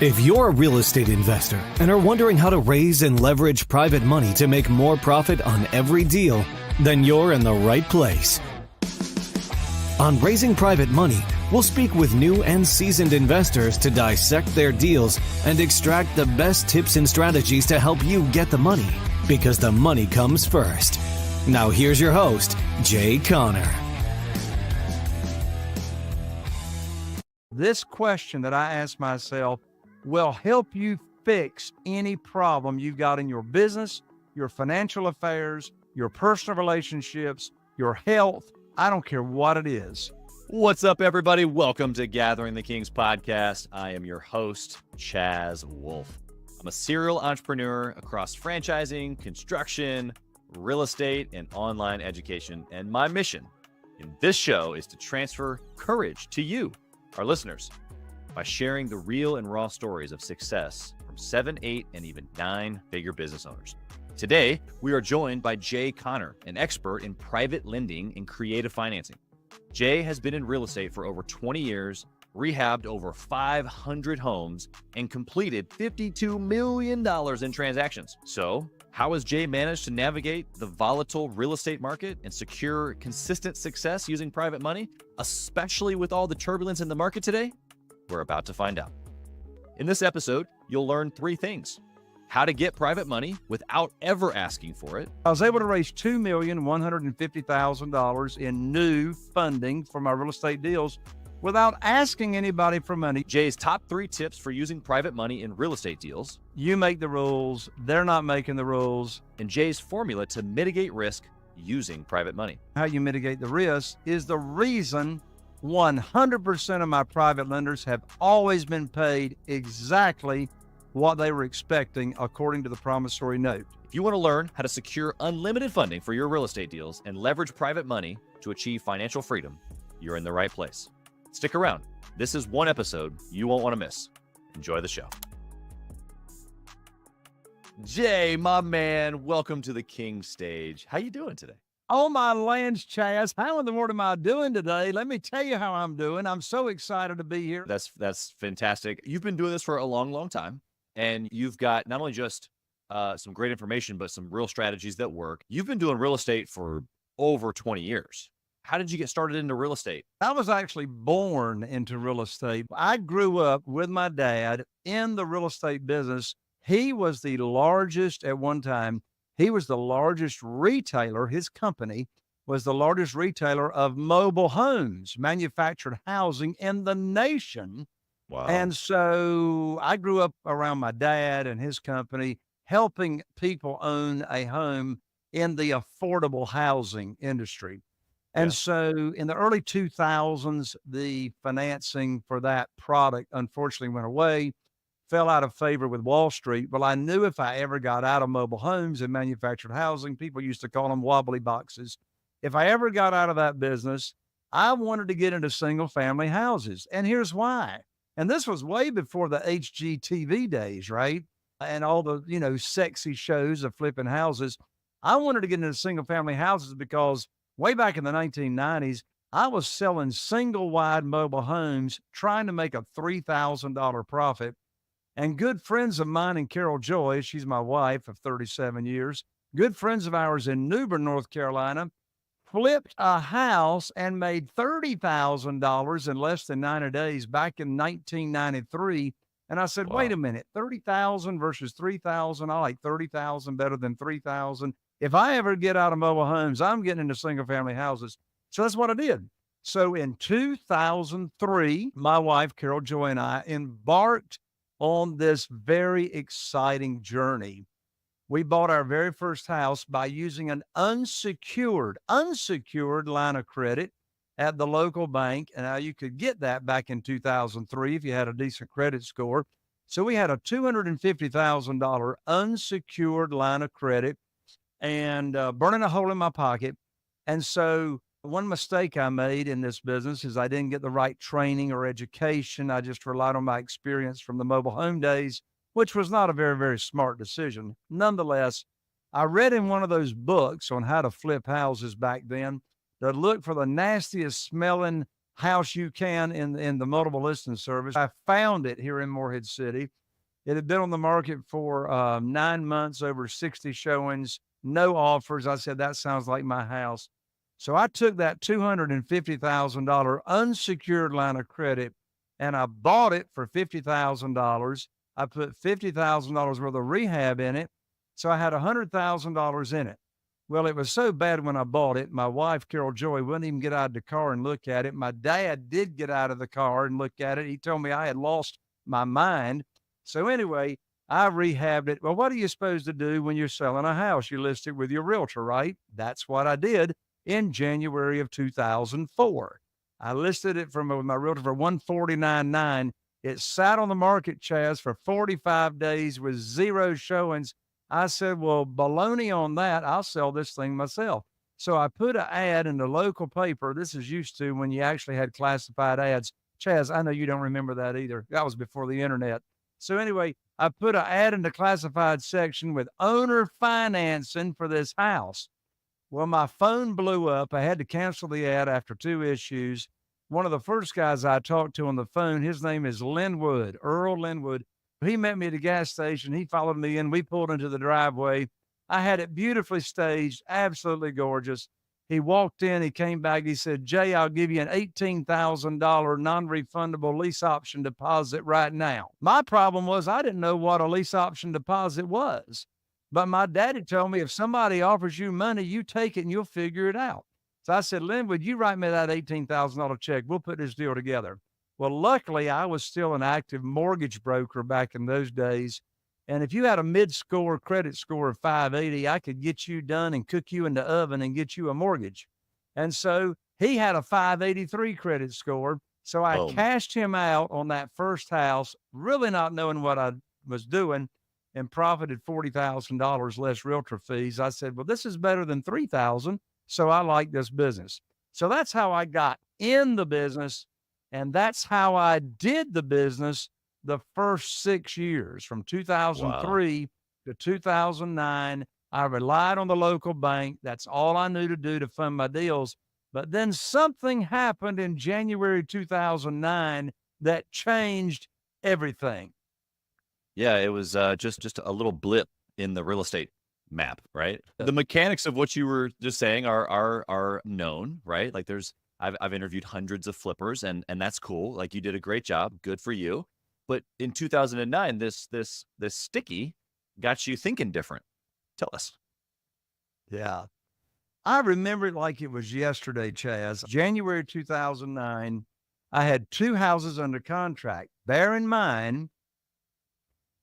If you're a real estate investor and are wondering how to raise and leverage private money to make more profit on every deal, then you're in the right place. On Raising Private Money, we'll speak with new and seasoned investors to dissect their deals and extract the best tips and strategies to help you get the money, because the money comes first. Now here's your host, Jay Conner. This question that I ask myself will help you fix any problem you've got in your business, your financial affairs, your personal relationships, your health. I don't care what it is. What's up, everybody? Welcome to Gathering the Kings podcast. I am your host, Chaz Wolfe. I'm a serial entrepreneur across franchising, construction, real estate, and online education. And my mission in this show is to transfer courage to you, our listeners, by sharing the real and raw stories of success from 7, 8, and even 9-figure business owners. Today, we are joined by Jay Conner, an expert in private lending and creative financing. Jay has been in real estate for over 20 years, rehabbed over 500 homes, and completed $52 million in transactions. So, how has Jay managed to navigate the volatile real estate market and secure consistent success using private money, especially with all the turbulence in the market today? We're about to find out. In this episode, you'll learn 3 things: how to get private money without ever asking for it. I was able to raise $2,150,000 in new funding for my real estate deals without asking anybody for money. Jay's top 3 tips for using private money in real estate deals. You make the rules, they're not making the rules. And Jay's formula to mitigate risk using private money. How you mitigate the risk is the reason 100% of my private lenders have always been paid exactly what they were expecting according to the promissory note. If you want to learn how to secure unlimited funding for your real estate deals and leverage private money to achieve financial freedom, you're in the right place. Stick around. This is one episode you won't want to miss. Enjoy the show. Jay, my man, welcome to the King stage. How you doing today? Oh, my lands, Chaz. How in the world am I doing today? Let me tell you how I'm doing. I'm so excited to be here. That's fantastic. You've been doing this for a long, long time, and you've got not only just some great information, but some real strategies that work. You've been doing real estate for over 20 years. How did you get started into real estate? I was actually born into real estate. I grew up with my dad in the real estate business. He was the largest at one time. He was the largest retailer. His company was the largest retailer of mobile homes, manufactured housing in the nation. Wow. And so I grew up around my dad and his company, helping people own a home in the affordable housing industry. And so in the early 2000s, the financing for that product unfortunately went away, fell out of favor with Wall Street. Well, I knew if I ever got out of mobile homes and manufactured housing, people used to call them wobbly boxes. If I ever got out of that business, I wanted to get into single family houses. And here's why. And this was way before the HGTV days, right? And all the, sexy shows of flipping houses. I wanted to get into single family houses because way back in the 1990s, I was selling single wide mobile homes, trying to make a $3,000 profit. And good friends of mine and Carol Joy, she's my wife of 37 years, good friends of ours in New Bern, North Carolina, flipped a house and made $30,000 in less than 90 days back in 1993. And I said, Wait a minute, 30,000 versus 3,000. I like 30,000 better than 3,000. If I ever get out of mobile homes, I'm getting into single family houses. So that's what I did. So in 2003, my wife, Carol Joy, and I embarked on this very exciting journey. We bought our very first house by using an unsecured line of credit at the local bank. And now you could get that back in 2003 if you had a decent credit score. So we had a $250,000 unsecured line of credit and burning a hole in my pocket. And so one mistake I made in this business is I didn't get the right training or education. I just relied on my experience from the mobile home days, which was not a very, very smart decision. Nonetheless, I read in one of those books on how to flip houses back then to look for the nastiest smelling house you can in the multiple listing service. I found it here in Morehead City. It had been on the market for 9 months, over 60 showings, no offers. I said, that sounds like my house. So I took that $250,000 unsecured line of credit and I bought it for $50,000. I put $50,000 worth of rehab in it. So I had $100,000 in it. Well, it was so bad when I bought it. My wife, Carol Joy, wouldn't even get out of the car and look at it. My dad did get out of the car and look at it. He told me I had lost my mind. So anyway, I rehabbed it. Well, what are you supposed to do when you're selling a house? You list it with your realtor, right? That's what I did in January of 2004. I listed it with my realtor for $149,900. It sat on the market, Chaz, for 45 days with 0 showings. I said, well, baloney on that. I'll sell this thing myself. So I put an ad in the local paper. This is used to when you actually had classified ads. Chaz, I know you don't remember that either. That was before the internet. So anyway, I put an ad in the classified section with owner financing for this house. Well, my phone blew up. I had to cancel the ad after 2 issues. One of the first guys I talked to on the phone, his name is Linwood, Earl Linwood. He met me at the gas station. He followed me in. We pulled into the driveway. I had it beautifully staged, absolutely gorgeous. He walked in, he came back, he said, Jay, I'll give you an $18,000 non-refundable lease option deposit right now. My problem was I didn't know what a lease option deposit was. But my daddy told me if somebody offers you money, you take it and you'll figure it out. So I said, Linwood, you write me that $18,000 check. We'll put this deal together. Well, luckily, I was still an active mortgage broker back in those days. And if you had a mid-score credit score of 580, I could get you done and cook you in the oven and get you a mortgage. And so he had a 583 credit score. So I cashed him out on that first house, really not knowing what I was doing, and profited $40,000 less realtor fees. I said, well, this is better than $3,000. So I like this business. So that's how I got in the business. And that's how I did the business the first 6 years, from 2003 to 2009. I relied on the local bank. That's all I knew to do to fund my deals. But then something happened in January 2009 that changed everything. Yeah, it was just a little blip in the real estate map, right? The mechanics of what you were just saying are known, right? Like I've interviewed hundreds of flippers and that's cool. Like you did a great job. Good for you. But in 2009, this sticky got you thinking different. Tell us. Yeah. I remember it like it was yesterday, Chaz. January 2009, I had 2 houses under contract. Bear in mind,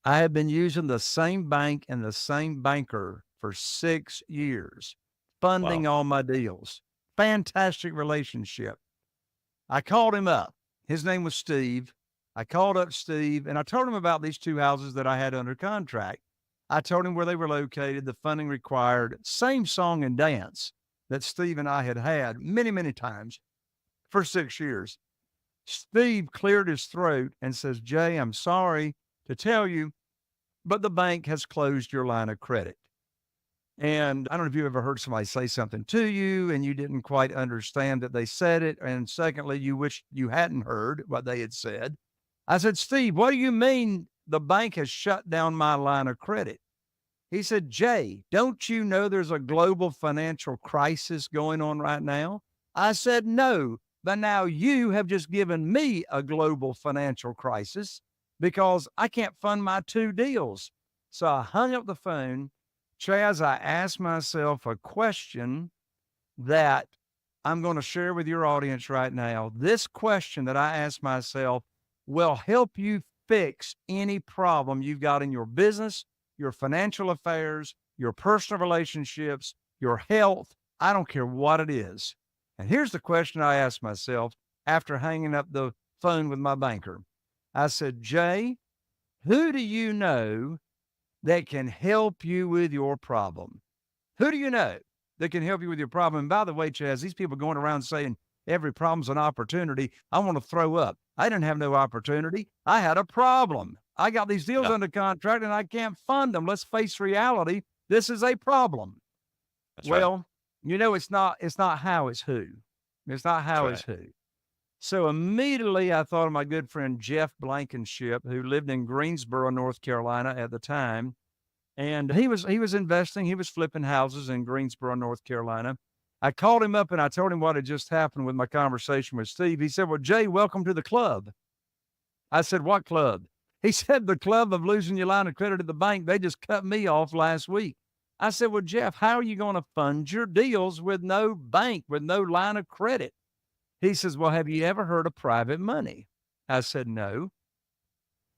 I had been using the same bank and the same banker for 6 years, funding all my deals. Fantastic relationship. I called him up. His name was Steve. I called up Steve and I told him about these 2 houses that I had under contract. I told him where they were located, the funding required, same song and dance that Steve and I had many, many times for 6 years. Steve cleared his throat and says, Jay, I'm sorry to tell you, but the bank has closed your line of credit. And I don't know if you ever heard somebody say something to you and you didn't quite understand that they said it. And secondly, you wished you hadn't heard what they had said. I said, Steve, what do you mean the bank has shut down my line of credit? He said, Jay, don't you know there's a global financial crisis going on right now? I said, no, but now you have just given me a global financial crisis because I can't fund my 2 deals. So I hung up the phone. Chaz, I asked myself a question that I'm going to share with your audience right now. This question that I asked myself will help you fix any problem you've got in your business, your financial affairs, your personal relationships, your health. I don't care what it is. And here's the question I asked myself after hanging up the phone with my banker. I said, Jay, who do you know that can help you with your problem? Who do you know that can help you with your problem? And by the way, Chaz, these people going around saying every problem's an opportunity. I want to throw up. I didn't have no opportunity. I had a problem. I got these deals under contract and I can't fund them. Let's face reality. This is a problem. That's right. You know, it's not how, it's who. It's not how, it's who. So immediately I thought of my good friend Jeff Blankenship, who lived in Greensboro, North Carolina at the time. And he was investing, he was flipping houses in Greensboro, North Carolina. I called him up and I told him what had just happened with my conversation with Steve. He said, "Well, Jay, welcome to the club." I said, "What club?" He said, "The club of losing your line of credit at the bank. They just cut me off last week." I said, "Well, Jeff, how are you going to fund your deals with no bank, with no line of credit?" He says, "Well, have you ever heard of private money?" I said, "No."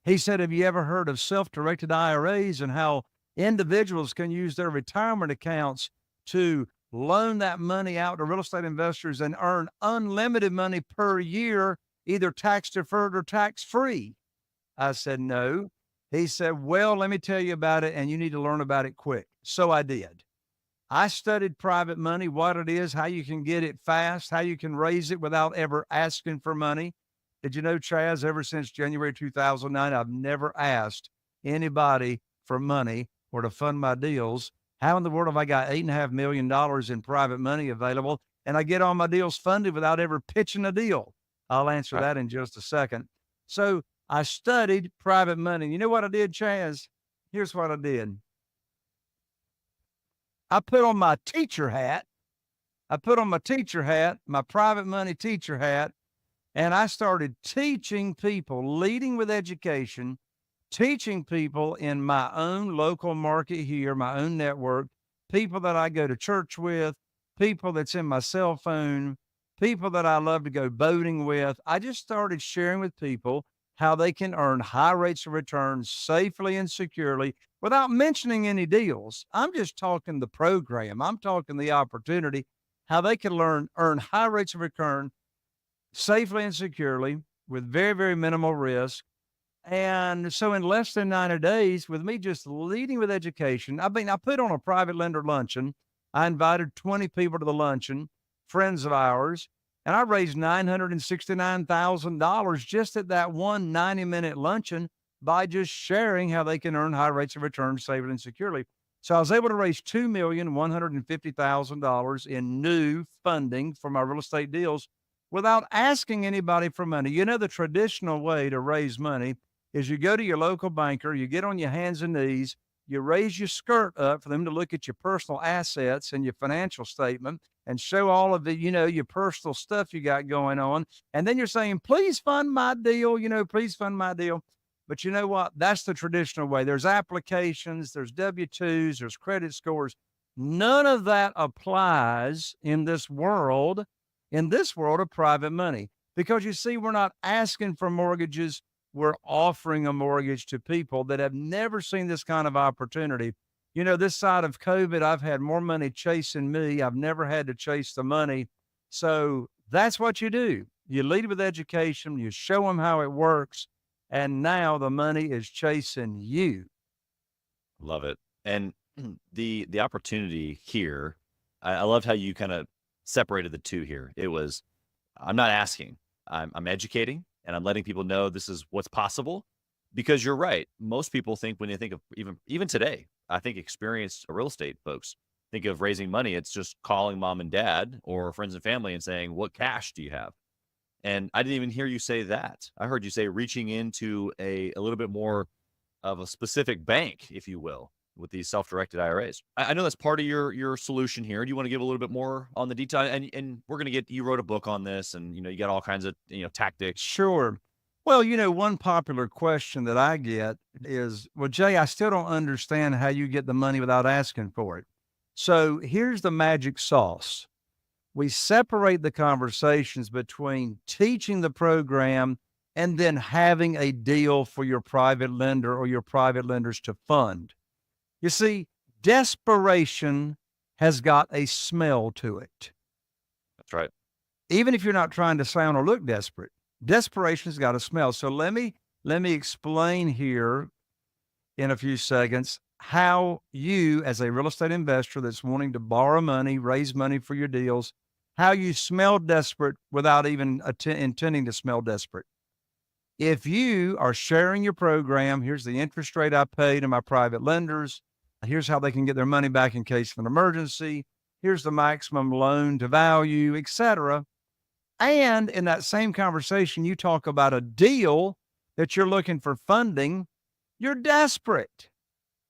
He said, "Have you ever heard of self-directed IRAs and how individuals can use their retirement accounts to loan that money out to real estate investors and earn unlimited money per year, either tax deferred or tax free?" I said, "No." He said, "Well, let me tell you about it and you need to learn about it quick." So I did. I studied private money, what it is, how you can get it fast, how you can raise it without ever asking for money. Did you know, Chaz, ever since January 2009, I've never asked anybody for money or to fund my deals. How in the world have I got $8.5 million in private money available and I get all my deals funded without ever pitching a deal? I'll answer that in just a second. So I studied private money. You know what I did, Chaz? Here's what I did. I put on my teacher hat. I put on my teacher hat, my private money teacher hat, and I started teaching people, leading with education, teaching people in my own local market here, my own network, people that I go to church with, people that's in my cell phone, people that I love to go boating with. I just started sharing with people how they can earn high rates of return safely and securely without mentioning any deals. I'm just talking the program. I'm talking the opportunity, how they can earn high rates of return safely and securely with very, very minimal risk. And so in less than 90 days, with me just leading with education, I put on a private lender luncheon. I invited 20 people to the luncheon, friends of ours, and I raised $969,000 just at that one 90-minute luncheon by just sharing how they can earn high rates of return safely and securely. So I was able to raise $2,150,000 in new funding for my real estate deals without asking anybody for money. You know, the traditional way to raise money is you go to your local banker, you get on your hands and knees, you raise your skirt up for them to look at your personal assets and your financial statement and show all of the, your personal stuff you got going on. And then you're saying, "Please fund my deal, please fund my deal." But you know what? That's the traditional way. There's applications, there's W-2s, there's credit scores. None of that applies in this world of private money. Because you see, we're not asking for mortgages. We're offering a mortgage to people that have never seen this kind of opportunity. This side of COVID, I've had more money chasing me. I've never had to chase the money. So that's what you do. You lead with education, you show them how it works, and now the money is chasing you. Love it. And the opportunity here, I loved how you kind of separated the two here. It was, I'm not asking, I'm educating, and I'm letting people know this is what's possible. Because you're right. Most people think, when they think of even today, I think experienced real estate folks think of raising money, it's just calling mom and dad or friends and family and saying, "What cash do you have?" And I didn't even hear you say that. I heard you say reaching into a little bit more of a specific bank, if you will, with these self-directed IRAs. I know that's part of your solution here. Do you want to give a little bit more on the detail? And we're going to you wrote a book on this, and you got all kinds of tactics. Sure. Well, one popular question that I get is, "Well, Jay, I still don't understand how you get the money without asking for it." So here's the magic sauce. We separate the conversations between teaching the program and then having a deal for your private lender or your private lenders to fund. You see, desperation has got a smell to it. That's right. Even if you're not trying to sound or look desperate, desperation's got a smell. So let me explain here in a few seconds how you, as a real estate investor that's wanting to borrow money, raise money for your deals, how you smell desperate without even intending to smell desperate. If you are sharing your program, here's the interest rate I pay to my private lenders. Here's how they can get their money back in case of an emergency. Here's the maximum loan to value, etc. And in that same conversation, you talk about a deal that you're looking for funding. You're desperate.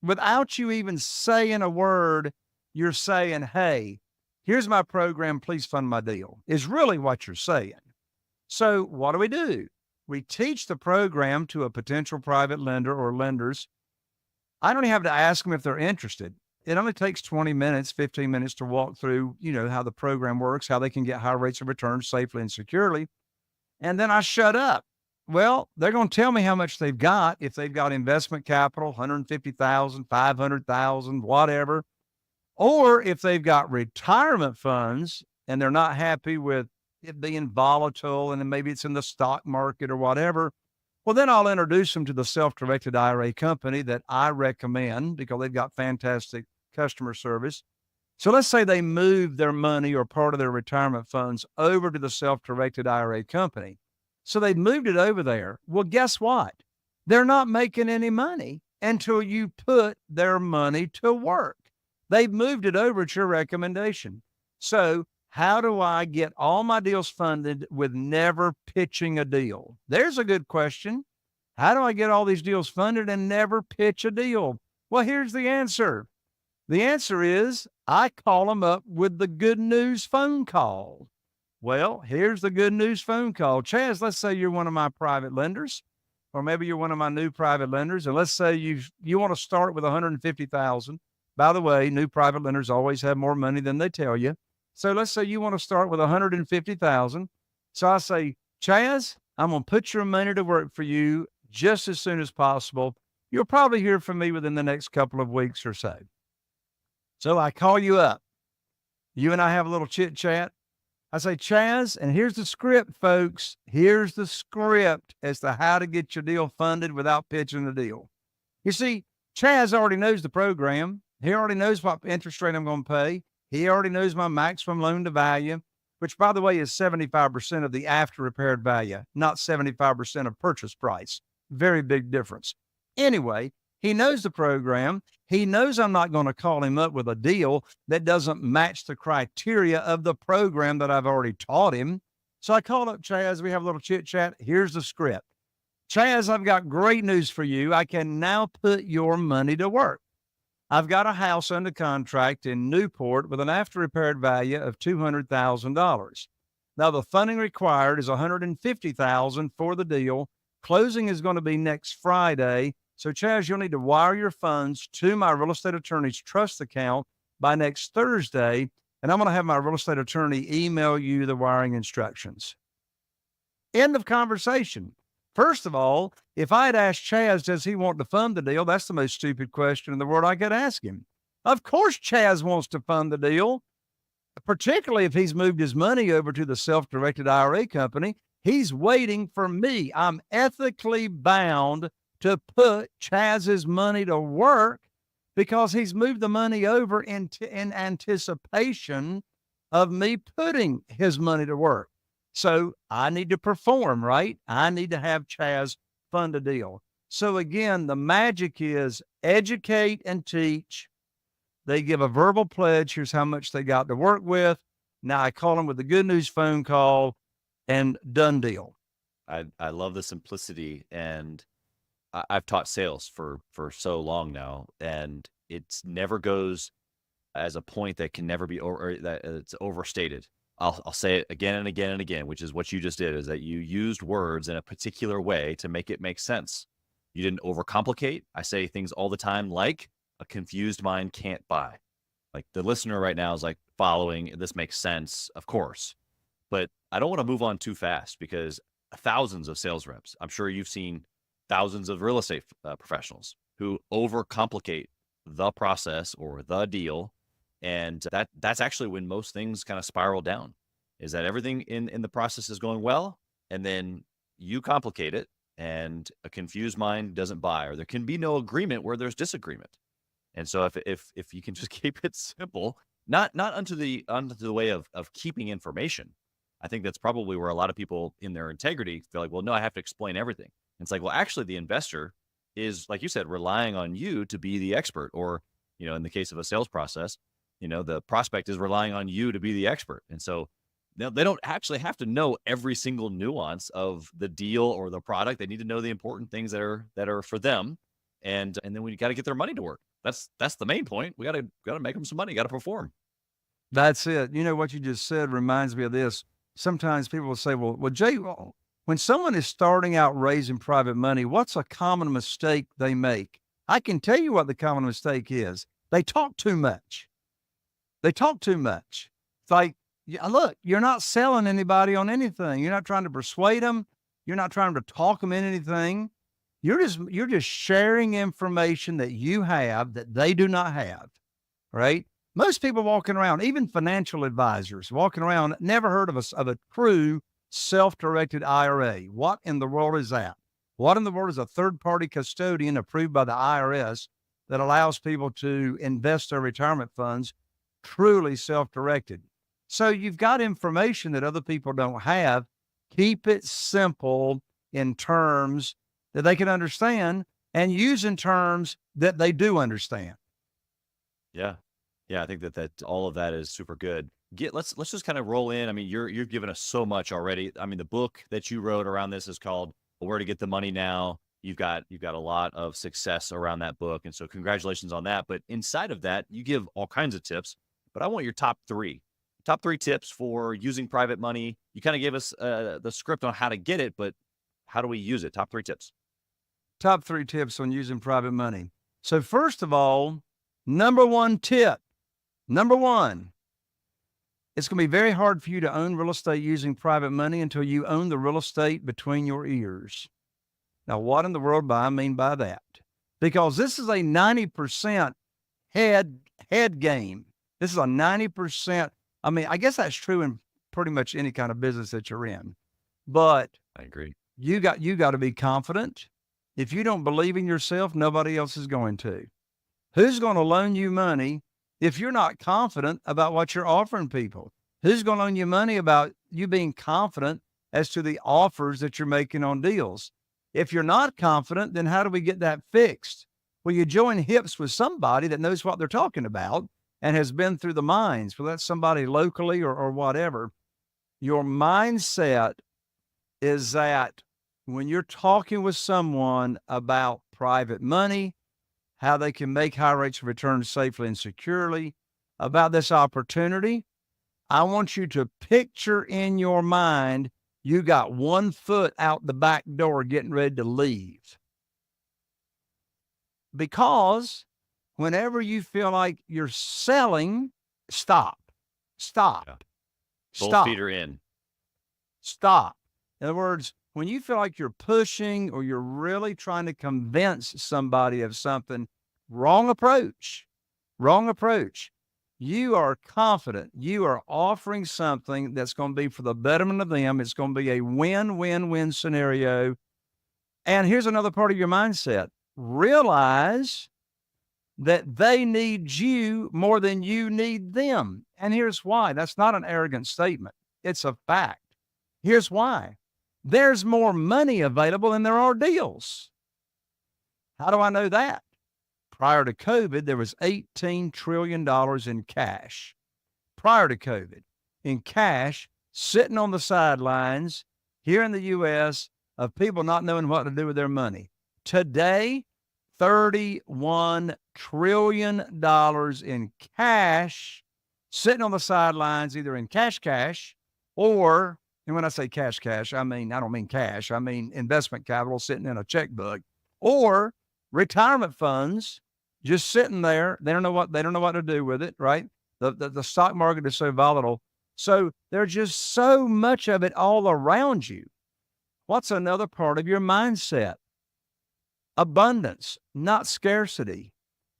Without you even saying a word, you're saying, hey, here's my program, please fund my deal, is really what you're saying. So what do? We teach the program to a potential private lender or lenders. I don't even have to ask them if they're interested. It only takes 20 minutes, 15 minutes to walk through, how the program works, how they can get high rates of return safely and securely. And then I shut up. Well, they're going to tell me how much they've got. If they've got investment capital, 150,000, 500,000, whatever. Or if they've got retirement funds and they're not happy with it being volatile and then maybe it's in the stock market or whatever, well, then I'll introduce them to the self-directed IRA company that I recommend because they've got fantastic customer service. So let's say they move their money or part of their retirement funds over to the self-directed IRA company. So they've moved it over there. Well, guess what? They're not making any money until you put their money to work. They've moved it over at your recommendation. So how do I get all my deals funded with never pitching a deal? There's a good question. How do I get all these deals funded and never pitch a deal? Well, here's the answer. The answer is I call them up with the good news phone call. Well, here's the good news phone call. Chaz, let's say you're one of my private lenders, or maybe you're one of my new private lenders. And let's say you want to start with 150,000. By the way, new private lenders always have more money than they tell you. So let's say you want to start with 150,000. So I say, Chaz, I'm going to put your money to work for you just as soon as possible. You'll probably hear from me within the next couple of weeks or so. So I call you up. You and I have a little chit chat. I say, Chaz, and here's the script, folks. Here's the script as to how to get your deal funded without pitching the deal. You see, Chaz already knows the program. He already knows what interest rate I'm going to pay. He already knows my maximum loan to value, which, by the way, is 75% of the after repaired value, not 75% of purchase price. Very big difference. Anyway, he knows the program. He knows I'm not going to call him up with a deal that doesn't match the criteria of the program that I've already taught him. So I called up Chaz. We have a little chit chat. Here's the script. Chaz, I've got great news for you. I can now put your money to work. I've got a house under contract in Newport with an after repaired value of $200,000. Now the funding required is $150,000 for the deal. Closing is going to be next Friday. So Chaz, you'll need to wire your funds to my real estate attorney's trust account by next Thursday. And I'm going to have my real estate attorney email you the wiring instructions. End of conversation. First of all, if I had asked Chaz, does he want to fund the deal? That's the most stupid question in the world I could ask him. Of course, Chaz wants to fund the deal, particularly if he's moved his money over to the self-directed IRA company. He's waiting for me. I'm ethically bound to put Chaz's money to work because he's moved the money over in anticipation of me putting his money to work. So I need to perform, right? I need to have Chaz fund a deal. So again, the magic is educate and teach. They give a verbal pledge. Here's how much they got to work with. Now I call them with the good news phone call and done deal. I love the simplicity, and I've taught sales for so long now, and it's never goes as a point that can never be over, or that it's overstated. I'll say it again and again and again, which is what you just did, is that you used words in a particular way to make it make sense. You didn't overcomplicate. I say things all the time like a confused mind can't buy. Like the listener right now is like following, this makes sense, of course. But I don't want to move on too fast because thousands of sales reps, I'm sure you've seen thousands of real estate professionals who overcomplicate the process or the deal. And that's actually when most things kind of spiral down, is that everything in the process is going well, and then you complicate it and a confused mind doesn't buy, or there can be no agreement where there's disagreement. And so if you can just keep it simple, not onto the way of keeping information, I think that's probably where a lot of people in their integrity feel like, well, no, I have to explain everything. And it's like, well, actually the investor is, like you said, relying on you to be the expert, or, in the case of a sales process, the prospect is relying on you to be the expert. And so they don't actually have to know every single nuance of the deal or the product. They need to know the important things that are for them. And then we got to get their money to work. That's the main point. We got to make them some money, got to perform. That's it. You know, what you just said reminds me of this. Sometimes people will say, well, Jay, when someone is starting out raising private money, what's a common mistake they make? I can tell you what the common mistake is. They talk too much. They talk too much. It's like, look, you're not selling anybody on anything. You're not trying to persuade them. You're not trying to talk them into anything. You're just sharing information that you have that they do not have, right? Most people walking around, even financial advisors walking around, never heard of a true self-directed IRA. What in the world is that? What in the world is a third-party custodian approved by the IRS that allows people to invest their retirement funds truly self-directed? So you've got information that other people don't have. Keep it simple in terms that they can understand, and use in terms that they do understand. Yeah. Yeah. I think that all of that is super good. Let's just kind of roll in. I mean, you've given us so much already. I mean, the book that you wrote around this is called Where to Get the Money Now. You've got a lot of success around that book. And so congratulations on that. But inside of that, you give all kinds of tips, but I want your top three tips for using private money. You kind of gave us the script on how to get it, but how do we use it? Top three tips. Top 3 tips on using private money. So first of all, number one, it's going to be very hard for you to own real estate using private money until you own the real estate between your ears. Now, what in the world do I mean by that? Because this is a 90% head game. This is a 90%. I mean, I guess that's true in pretty much any kind of business that you're in, but I agree. You got to be confident. If you don't believe in yourself, nobody else is going to. Who's going to loan you money if you're not confident about what you're offering people? Who's going to loan you money about you being confident as to the offers that you're making on deals? If you're not confident, then how do we get that fixed? Well, you join hips with somebody that knows what they're talking about and has been through the mines. Well, that's somebody locally or whatever. Your mindset is that when you're talking with someone about private money, how they can make high rates of return safely and securely, about this opportunity, I want you to picture in your mind, you got 1 foot out the back door getting ready to leave. Because whenever you feel like you're selling, stop. Yeah. Both feet are in. Stop. In other words, when you feel like you're pushing or you're really trying to convince somebody of something, wrong approach. You are confident. You are offering something that's going to be for the betterment of them. It's going to be a win-win-win scenario. And here's another part of your mindset. Realize that they need you more than you need them. And here's why. That's not an arrogant statement. It's a fact. Here's why. There's more money available than there are deals. How do I know that? Prior to COVID, there was $18 trillion in cash. Prior to COVID, in cash, sitting on the sidelines here in the U.S. of people not knowing what to do with their money. Today, $31 trillion in cash sitting on the sidelines, either in cash, or, and when I say cash, I don't mean cash. I mean investment capital sitting in a checkbook, or retirement funds just sitting there. They don't know what to do with it, right? The stock market is so volatile. So there's just so much of it all around you. What's another part of your mindset? Abundance, not scarcity.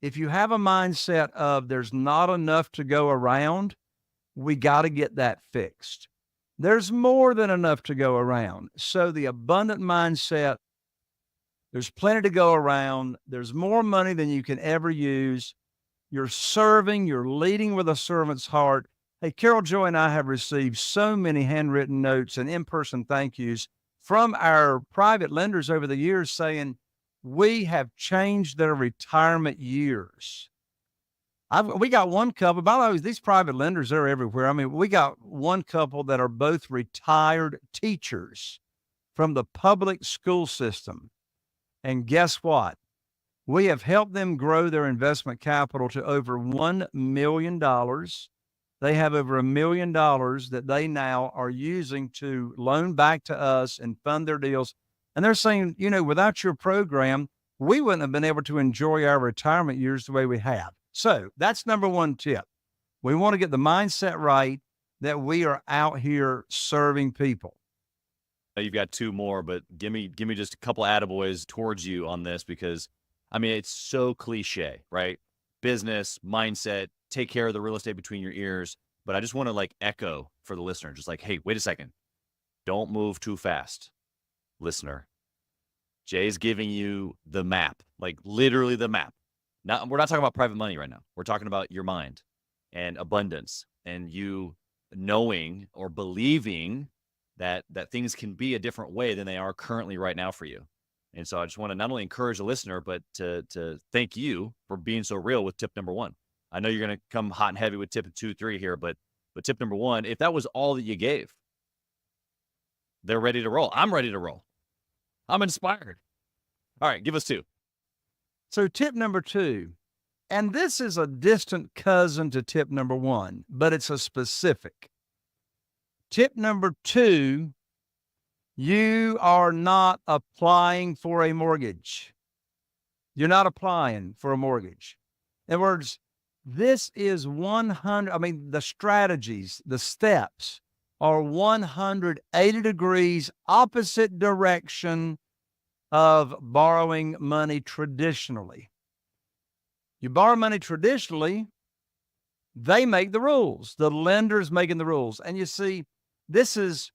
If you have a mindset of there's not enough to go around, we got to get that fixed. There's more than enough to go around. So the abundant mindset, there's plenty to go around. There's more money than you can ever use. You're serving, you're leading with a servant's heart. Hey, Carol Joy and I have received so many handwritten notes and in-person thank yous from our private lenders over the years saying, we have changed their retirement years. We got one couple, by the way, these private lenders, they're everywhere. I mean, we got one couple that are both retired teachers from the public school system. And guess what? We have helped them grow their investment capital to over $1 million. They have over $1 million that they now are using to loan back to us and fund their deals. And they're saying, without your program, we wouldn't have been able to enjoy our retirement years the way we have. So that's number one tip. We want to get the mindset right that we are out here serving people. You've got two more, but give me just a couple attaboys towards you on this, because I mean, it's so cliche, right? Business, mindset, take care of the real estate between your ears. But I just want to echo for the listener, just hey, wait a second. Don't move too fast, listener. Jay's giving you the map, literally the map. Now, we're not talking about private money right now. We're talking about your mind and abundance and you knowing or believing that things can be a different way than they are currently right now for you. And so I just want to not only encourage the listener, but to thank you for being so real with tip number one. I know you're going to come hot and heavy with tip 2, 3 here, but tip number one, if that was all that you gave, they're ready to roll. I'm ready to roll. I'm inspired. All right, give us 2. So tip number 2, and this is a distant cousin to tip number 1, but it's a specific. Tip number 2, you are not applying for a mortgage. You're not applying for a mortgage. In other words, this is 100, the strategies, the steps are 180 degrees opposite direction of borrowing money traditionally. You borrow money traditionally, they make the rules. The lender's making the rules. And you see, this is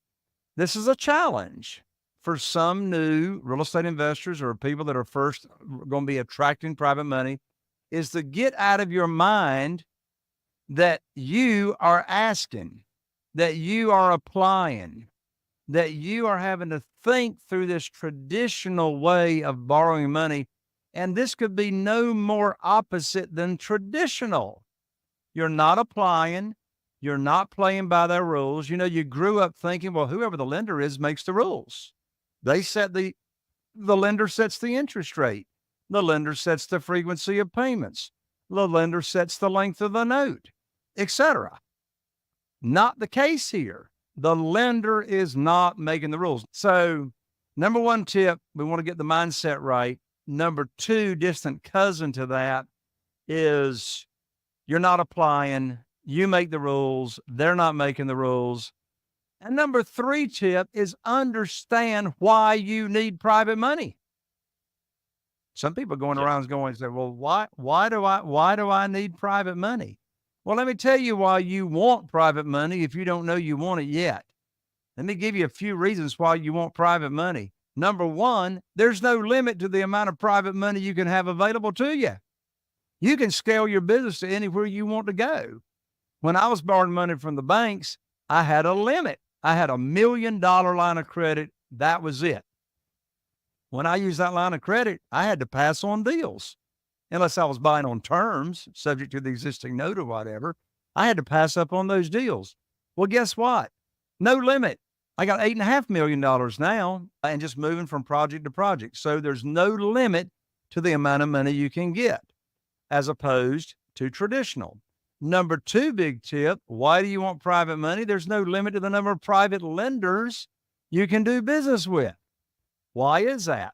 a challenge for some new real estate investors or people that are first going to be attracting private money, is to get out of your mind that you are asking, that you are applying, that you are having to think through this traditional way of borrowing money. And this could be no more opposite than traditional. You're not applying. You're not playing by their rules. You grew up thinking, well, whoever the lender is makes the rules. They set the lender sets the interest rate. The lender sets the frequency of payments. The lender sets the length of the note, etc. Not the case here. The lender is not making the rules. So, number 1 tip, we want to get the mindset right. Number 2, distant cousin to that, is you're not applying. You make the rules. They're not making the rules. And number 3 tip is understand why you need private money. Some people going around going and say, well, why do I need private money? Well, let me tell you why you want private money if you don't know you want it yet. Let me give you a few reasons why you want private money. Number 1, there's no limit to the amount of private money you can have available to you. You can scale your business to anywhere you want to go. When I was borrowing money from the banks, I had a limit. I had $1 million line of credit. That was it. When I used that line of credit, I had to pass on deals. Unless I was buying on terms, subject to the existing note or whatever, I had to pass up on those deals. Well, guess what? No limit. I got $8.5 million now and just moving from project to project. So there's no limit to the amount of money you can get as opposed to traditional. Number 2 big tip, why do you want private money? There's no limit to the number of private lenders you can do business with. Why is that?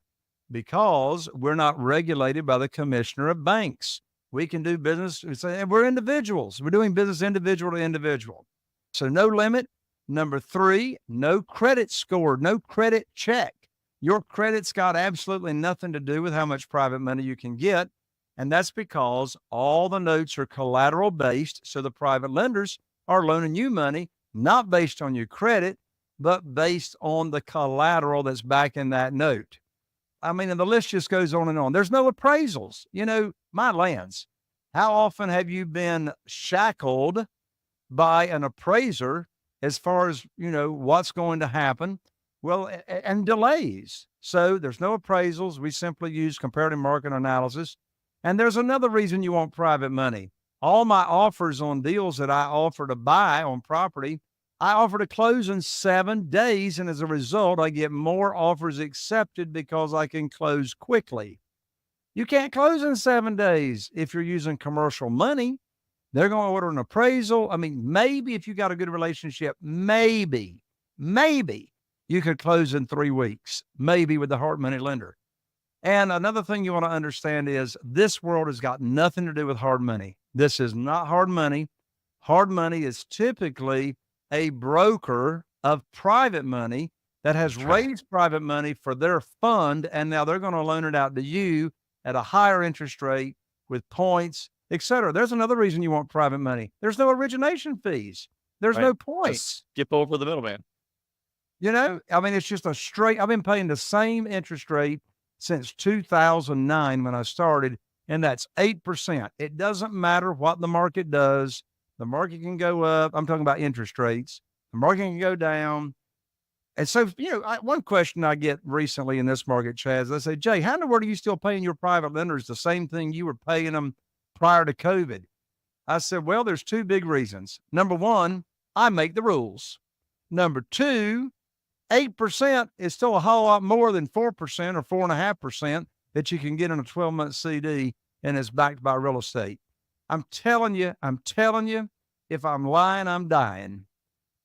Because we're not regulated by the commissioner of banks. We can do business. We're individuals. We're doing business individual to individual. So no limit. Number 3, no credit score, no credit check. Your credit's got absolutely nothing to do with how much private money you can get. And that's because all the notes are collateral based. So the private lenders are loaning you money, not based on your credit, but based on the collateral that's backing that note. And the list just goes on and on. There's no appraisals. My lands, how often have you been shackled by an appraiser as far as, what's going to happen? Well, and delays. So there's no appraisals. We simply use comparative market analysis. And there's another reason you want private money. All my offers on deals that I offer to buy on property, I offer to close in 7 days. And as a result, I get more offers accepted because I can close quickly. You can't close in 7 days if you're using commercial money. They're going to order an appraisal. I mean, maybe if you got a good relationship, maybe you could close in 3 weeks, maybe with the hard money lender. And another thing you want to understand is this world has got nothing to do with hard money. This is not hard money. Hard money is typically a broker of private money that has raised private money for their fund, and now they're going to loan it out to you at a higher interest rate with points, et cetera. There's another reason you want private money. There's no origination fees. There's no points. Just skip over the middleman. You know, I mean, it's just a straight, I've been paying the same interest rate since 2009 when I started, and that's 8%. It doesn't matter what the market does. The market can go up. I'm talking about interest rates. The market can go down. And so, you know, one question I get recently in this market, Chaz, they say, Jay, how in the world are you still paying your private lenders the same thing you were paying them prior to COVID? I said, well, there's 2 big reasons. Number one, I make the rules. Number 2, 8% is still a whole lot more than 4% or 4.5% that you can get in a 12-month CD and is backed by real estate. I'm telling you, if I'm lying, I'm dying.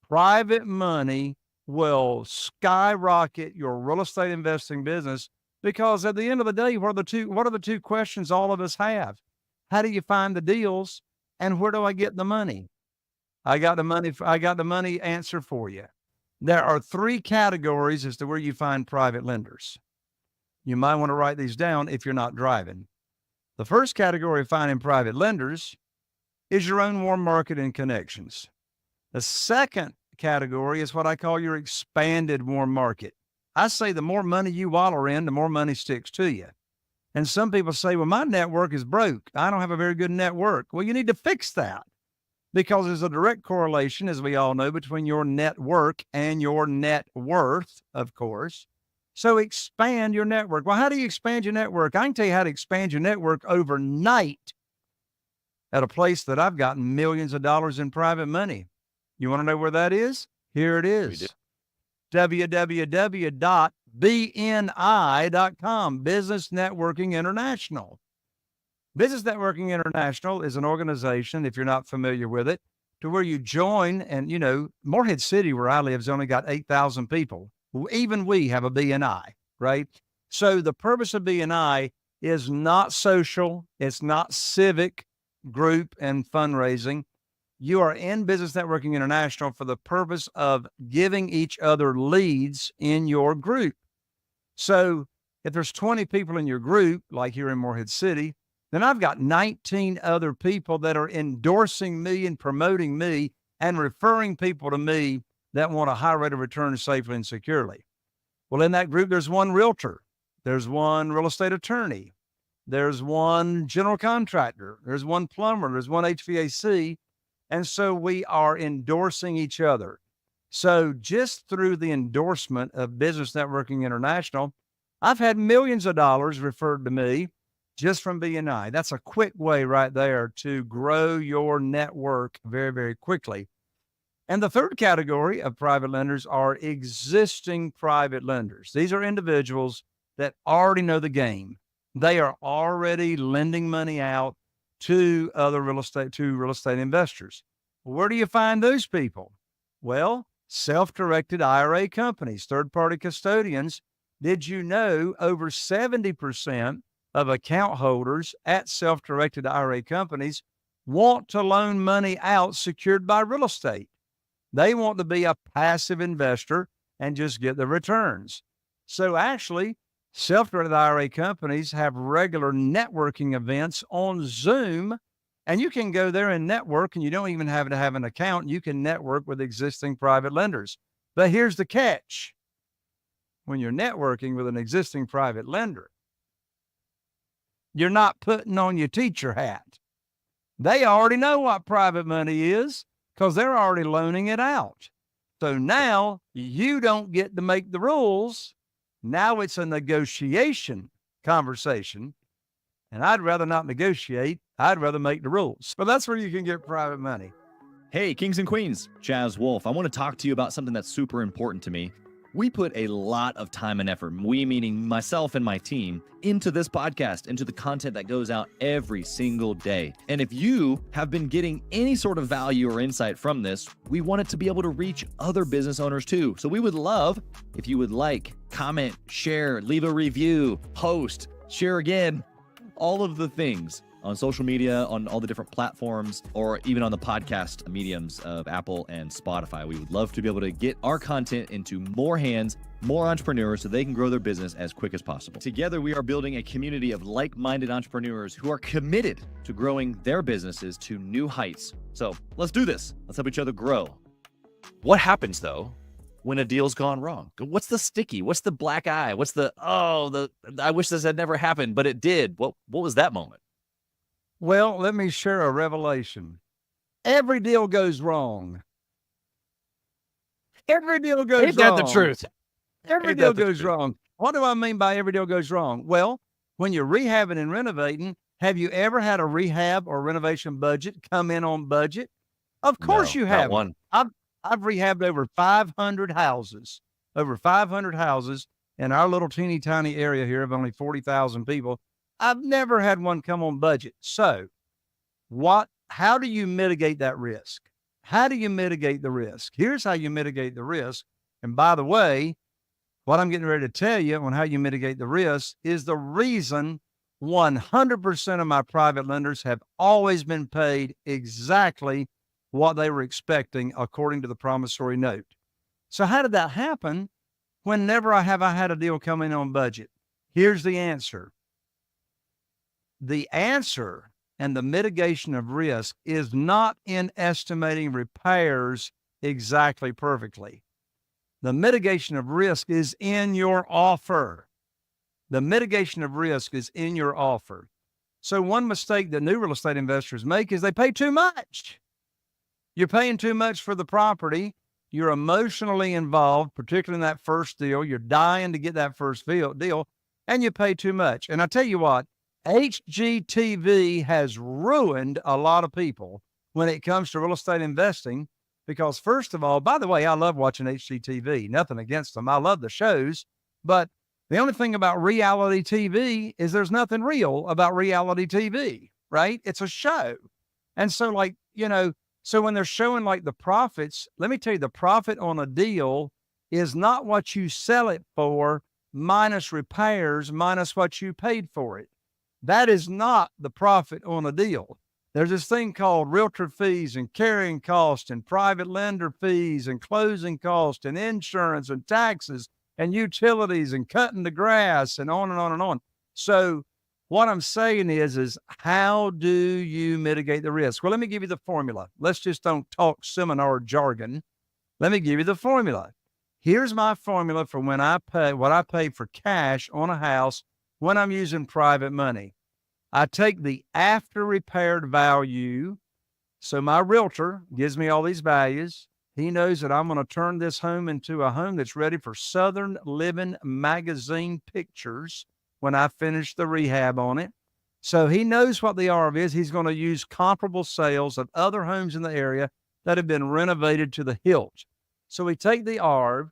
Private money will skyrocket your real estate investing business because at the end of the day, what are the two questions all of us have? How do you find the deals and where do I get the money? I got the money answer for you. There are 3 categories as to where you find private lenders. You might want to write these down if you're not driving. The first category of finding private lenders is your own warm market and connections. The second category is what I call your expanded warm market. I say the more money you wallow in, the more money sticks to you. And some people say, well, my network is broke. I don't have a very good network. Well, you need to fix that because there's a direct correlation, as we all know, between your network and your net worth, of course. So expand your network. Well, how do you expand your network? I can tell you how to expand your network overnight at a place that I've gotten millions of dollars in private money. You want to know where that is? Here it is. www.bni.com, Business Networking International. Business Networking International is an organization, if you're not familiar with it, to where you join. And, you know, Morehead City, where I live, has only got 8,000 people. Even we have a BNI, right? So the purpose of BNI is not social. It's not civic group and fundraising. You are in Business Networking International for the purpose of giving each other leads in your group. So if there's 20 people in your group, like here in Morehead City, then I've got 19 other people that are endorsing me and promoting me and referring people to me that want a high rate of return safely and securely. Well, in that group, there's one realtor, there's one real estate attorney, there's one general contractor, there's one plumber, there's one HVAC. And so we are endorsing each other. So just through the endorsement of Business Networking International, I've had millions of dollars referred to me just from BNI. That's a quick way right there to grow your network very, very quickly. And the third category of private lenders are existing private lenders. These are individuals that already know the game. They are already lending money out to real estate investors. Where do you find those people? Well, self-directed IRA companies, third-party custodians. Did you know over 70% of account holders at self-directed IRA companies want to loan money out secured by real estate? They want to be a passive investor and just get the returns. So actually, self-directed IRA companies have regular networking events on Zoom, and you can go there and network, and you don't even have to have an account. You can network with existing private lenders. But here's the catch. When you're networking with an existing private lender, you're not putting on your teacher hat. They already know what private money is because they're already loaning it out. So now you don't get to make the rules. Now it's a negotiation conversation. And I'd rather not negotiate. I'd rather make the rules. But that's where you can get private money. Hey, kings and queens, Chaz Wolfe. I want to talk to you about something that's super important to me. We put a lot of time and effort, we meaning myself and my team, into this podcast, into the content that goes out every single day. And if you have been getting any sort of value or insight from this, we want it to be able to reach other business owners too. So we would love if you would like, comment, share, leave a review, post, share again, all of the things on social media, on all the different platforms, or even on the podcast mediums of Apple and Spotify. We would love to be able to get our content into more hands, more entrepreneurs, so they can grow their business as quick as possible. Together, we are building a community of like-minded entrepreneurs who are committed to growing their businesses to new heights. So let's do this. Let's help each other grow. What happens, though, when a deal's gone wrong? What's the sticky? What's the black eye? What's I wish this had never happened, but it did. What was that moment? Well, let me share a revelation. Every deal goes wrong. Every deal goes wrong. Ain't that the truth? Every deal goes wrong. What do I mean by every deal goes wrong? Well, when you're rehabbing and renovating, have you ever had a rehab or renovation budget come in on budget? Of course you have. One. I've rehabbed over 500 houses in our little teeny tiny area here of only 40,000 people. I've never had one come on budget. So how do you mitigate that risk? How do you mitigate the risk? Here's how you mitigate the risk. And by the way, what I'm getting ready to tell you on how you mitigate the risk is the reason 100% of my private lenders have always been paid exactly what they were expecting according to the promissory note. So how did that happen? Whenever I had a deal come in on budget? Here's the answer. The answer and the mitigation of risk is not in estimating repairs exactly perfectly. The mitigation of risk is in your offer. The mitigation of risk is in your offer. So one mistake that new real estate investors make is they pay too much. You're paying too much for the property. You're emotionally involved, particularly in that first deal. You're dying to get that first deal, and you pay too much. And I tell you what, HGTV has ruined a lot of people when it comes to real estate investing because, first of all, by the way, I love watching HGTV. Nothing against them. I love the shows. But the only thing about reality TV is there's nothing real about reality TV, right? It's a show. And so, so when they're showing like the profits, let me tell you, the profit on a deal is not what you sell it for minus repairs minus what you paid for it. That is not the profit on a deal. There's this thing called realtor fees and carrying costs and private lender fees and closing costs and insurance and taxes and utilities and cutting the grass and on and on and on. So what I'm saying is how do you mitigate the risk? Well, let me give you the formula. Let's just don't talk seminar jargon. Let me give you the formula. Here's my formula for when I pay what I pay for cash on a house when I'm using private money. I take the after repaired value. So my realtor gives me all these values. He knows that I'm going to turn this home into a home that's ready for Southern Living magazine pictures when I finish the rehab on it. So he knows what the ARV is. He's going to use comparable sales of other homes in the area that have been renovated to the hilt. So we take the ARV.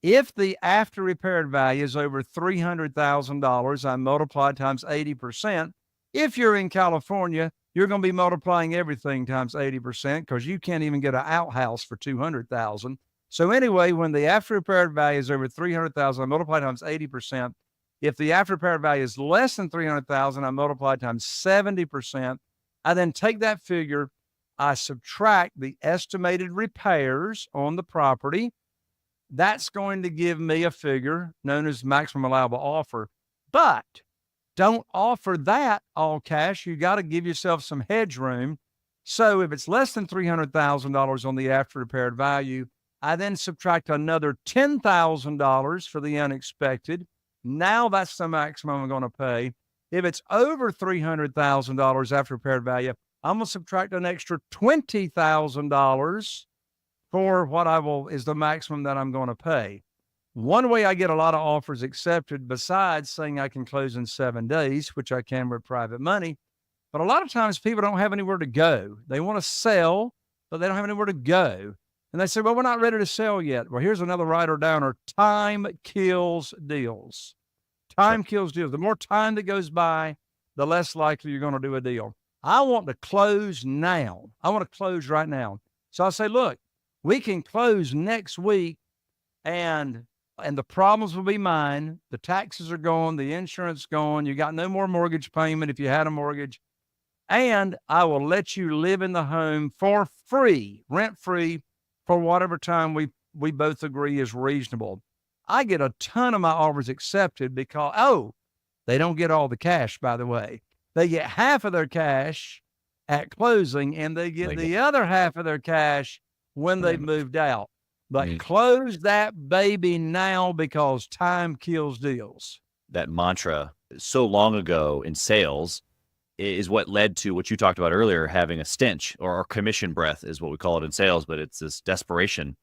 If the after repaired value is over $300,000, I multiply times 80%. If you're in California, you're going to be multiplying everything times 80% because you can't even get an outhouse for $200,000. So anyway, when the after repaired value is over $300,000, I multiply times 80%. If the after repaired value is less than $300,000, I multiply times 70%. I then take that figure, I subtract the estimated repairs on the property. That's going to give me a figure known as maximum allowable offer. But don't offer that all cash. You got to give yourself some hedge room. So if it's less than $300,000 on the after repaired value, I then subtract another $10,000 for the unexpected. Now that's the maximum I'm going to pay. If it's over $300,000 after repaired value, I'm going to subtract an extra $20,000 for what is the maximum that I'm going to pay. one way I get a lot of offers accepted, besides saying I can close in 7 days, which I can with private money, but a lot of times people don't have anywhere to go. They want to sell, but they don't have anywhere to go. And they say, well, we're not ready to sell yet. Well, here's another writer downer. Time kills deals. Time kills deals. The more time that goes by, the less likely you're going to do a deal. I want to close now. I want to close right now. So I say, look, we can close next week and the problems will be mine. The taxes are gone. The insurance gone. You got no more mortgage payment if you had a mortgage. And I will let you live in the home for free, rent free, for whatever time we both agree is reasonable. I get a ton of my offers accepted because, they don't get all the cash, by the way. They get half of their cash at closing, and they get the other half of their cash when they've moved out. But close that baby now, because time kills deals. That mantra so long ago in sales is what led to what you talked about earlier, having a stench, or commission breath is what we call it in sales, but it's this desperation.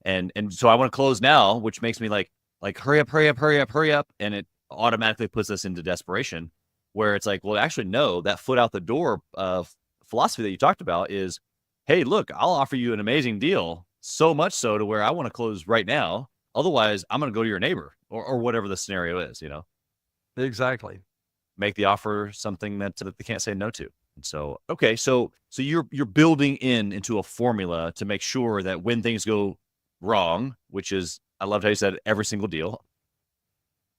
And so I want to close now, which makes me like hurry up. And it automatically puts us into desperation, where it's like, well, actually, no, that foot out the door philosophy that you talked about is, hey, look, I'll offer you an amazing deal, so much so to where I want to close right now. Otherwise, I'm going to go to your neighbor or whatever the scenario is, Exactly. Make the offer something that they can't say no to. And so, okay, so you're building into a formula to make sure that when things go wrong, which is, I loved how you said every single deal.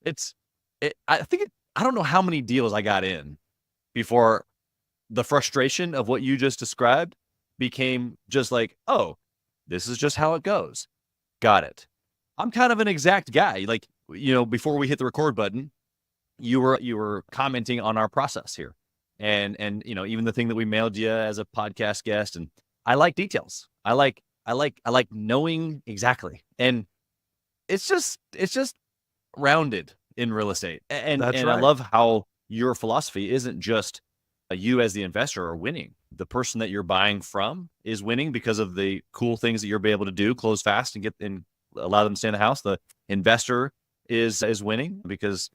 I don't know how many deals I got in before the frustration of what you just described became just like, oh, this is just how it goes. Got it. I'm kind of an exact guy. Like, before we hit the record button, you were commenting on our process here. And even the thing that we mailed you as a podcast guest, and I like details. I like knowing exactly. And it's just rounded in real estate. And That's right. Right. I love how your philosophy isn't just you as the investor are winning. The person that you're buying from is winning because of the cool things that you're able to do, close fast and allow them to stay in the house. The investor is winning because